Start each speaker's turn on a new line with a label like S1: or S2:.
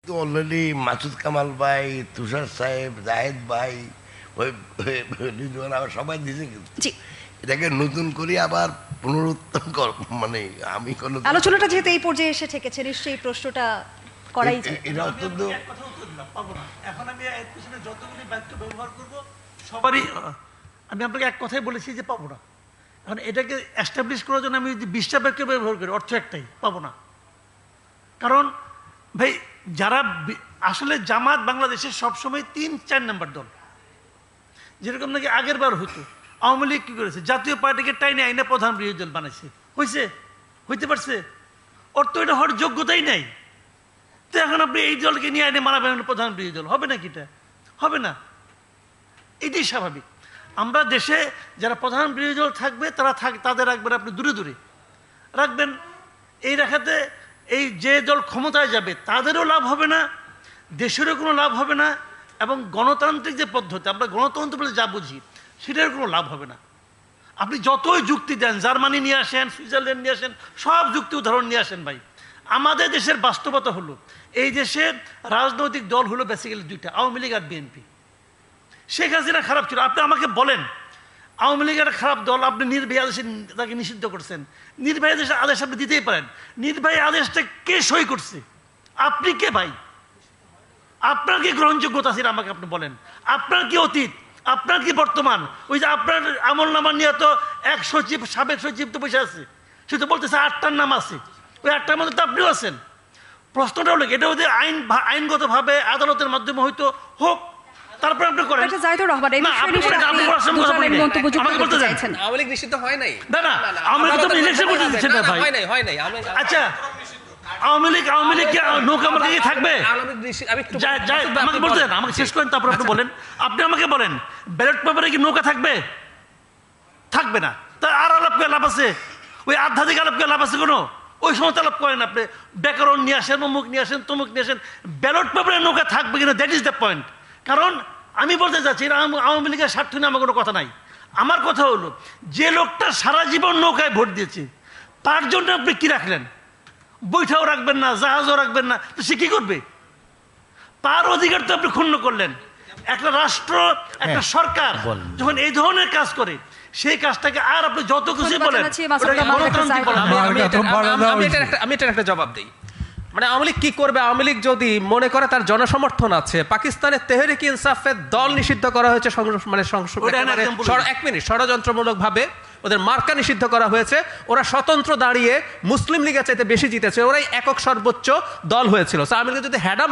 S1: তো অলরেডি মাসুদ কামাল ভাই, তুষার সাহেব, জাহেদ ভাই, ওই রিজওয়ান আবার সবাই দিছে, কিন্তু
S2: জি,
S1: এটাকে নতুন করে আবার পুনরুত্থান মানে আমি কোনো
S2: আলোচনাটা যেহেতু এই পর্যায়ে এসে ঠেকেছে, নিশ্চয়ই এই প্রশ্নটা করাই যায়।
S1: এটা অত্যন্ত
S3: এখন আমি এর পিছনে যতগুলি বাক্য ব্যবহার করব সবারই আমি আপনাকে এক কথাই বলেছি যে পাবো না। এখন এটাকে এস্টাবলিশ করার জন্য আমি যদি 20টা বাক্য ব্যবহার করি, অর্থ একটাই, পাবো না। কারণ ভাই যারা আসলে জামাত বাংলাদেশের সবসময় 3-4 নম্বর দল, যেরকম নাকি আগের বার হইতো। আওয়ামী লীগ কি করেছে? জাতীয় পার্টিকে টাইনে আইনে প্রধান বিরোধী দল বানাইছে। হইতে পারছে? ওর তো এটা হওয়ার যোগ্যতাই নাই। তো এখন আপনি এই দলকে নিয়ে আইনে মানাবেন প্রধান বিরোধী দল, হবে না? কিটা হবে না, এটাই স্বাভাবিক। আমরা দেশে যারা প্রধান বিরোধী দল থাকবে তাদের রাখবেন আপনি দূরে দূরে রাখবেন। এই রাখাতে এই যে দল ক্ষমতায় যাবে তাদেরও লাভ হবে না, দেশেরও কোনো লাভ হবে না, এবং গণতান্ত্রিক যে পদ্ধতি আমরা গণতন্ত্র বলে যা বুঝি সেটার কোনো লাভ হবে না। আপনি যতই যুক্তি দেন, জার্মানি নিয়ে আসেন, সুইজারল্যান্ড নিয়ে আসেন, সব যুক্তি উদাহরণ নিয়ে আসেন ভাই, আমাদের দেশের বাস্তবতা হলো এই দেশের রাজনৈতিক দল হলো বেসিক্যালি দুইটা, আওয়ামী লীগ আর বিএনপি। শেখ হাসিনা খারাপ ছিল, আপনি আমাকে বলেন আওয়ামী লীগের খারাপ দল, আপনি নির্বাহী আদেশে তাকে নিষিদ্ধ করছেন। নির্বাহী আদেশ আপনি দিতেই পারেন, নির্বাহী আদেশটা কে সই করছে? আপনি কে ভাই? আপনার কি গ্রহণযোগ্যতা ছিল আমাকে আপনি বলেন? আপনার কি অতীত, আপনার কি বর্তমান? ওই যে আপনার আমল নামা নিয়ে তো এক সচিব, সাবেক সচিব তো বসে আছে, সে তো বলতেছে 8টার নাম আছে, ওই 8টার মধ্যে তো আপনিও আছেন। প্রশ্নটা হলো এটা যদি আইনগতভাবে আদালতের মাধ্যমে হয়তো হোক, তারপরে আপনি করেন।
S2: জাহিদুর রহমান, এই বিষয়ে নিশ্চয়ই আপনি দুজনের মন্তব্য যুক্ত করতে চাইছেন।
S4: আওয়ামী লীগ নিষিদ্ধ হয় নাই।
S3: না না, আওয়ামী লীগ তো ইলেকশন করতে দিচ্ছেন না ভাই।
S4: হয় নাই।
S3: আচ্ছা, আওয়ামী লীগ কি নৌকা মার্কা থাকবে?
S4: আমি একটু
S3: আমাকে বলতে দেন, আমাকে শেষ করেন, তারপর আপনি বলেন। আপনি আমাকে বলেন ব্যালট পেপারে কি নৌকা থাকবে? থাকবে না। তা আর আলাপ করে লাভ আছে? ওই আধ্যাত্মিক আলাপ করে লাভ আছে কোনো? ওই সময় আলাপ করেন আপনি, ব্যাকরণ নিয়ে আসেন, অমুক নিয়ে আসেন, তমুক নিয়ে আসেন, ব্যালট পেপারে নৌকা থাকবে কিনা, দ্যাট ইজ দ্য পয়েন্ট। কারণ আমি বলতে চাচ্ছি আওয়ামী লীগের স্বার্থ নিয়ে আমার কোনো কথা নাই। আমার কথা হলো যে লোকটা সারা জীবন নৌকায় ভোট দিয়েছে তার জন্য আপনি কি রাখলেন? বৈঠাও রাখবেন না, জাহাজও রাখবেন না, তো সে কি করবে? তার অধিকার তো আপনি ক্ষুণ্ণ করলেন। একটা রাষ্ট্র, একটা সরকার যখন এই ধরনের কাজ করে সেই কাজটাকে আর আপনি যত খুশি বলেন
S4: আমি এটার একটা জবাব দিই। মানে আওয়ামী লীগ কি করবে? আওয়ামী লীগ যদি মনে করে তার জনসমর্থন আছে, পাকিস্তানের তেহরিক ইনসাফের দল নিষিদ্ধ করা হয়েছে, মানে এক মিনিট, ষড়যন্ত্রমূলক ভাবে ওদের মার্কা নিষিদ্ধ করা হয়েছে, ওরা স্বতন্ত্র দাঁড়িয়ে মুসলিম লীগের চাইতে বেশি জিতেছে, ওরাই একক সর্বোচ্চ দল হয়েছিল। আওয়ামী লীগ যদি হ্যাডাম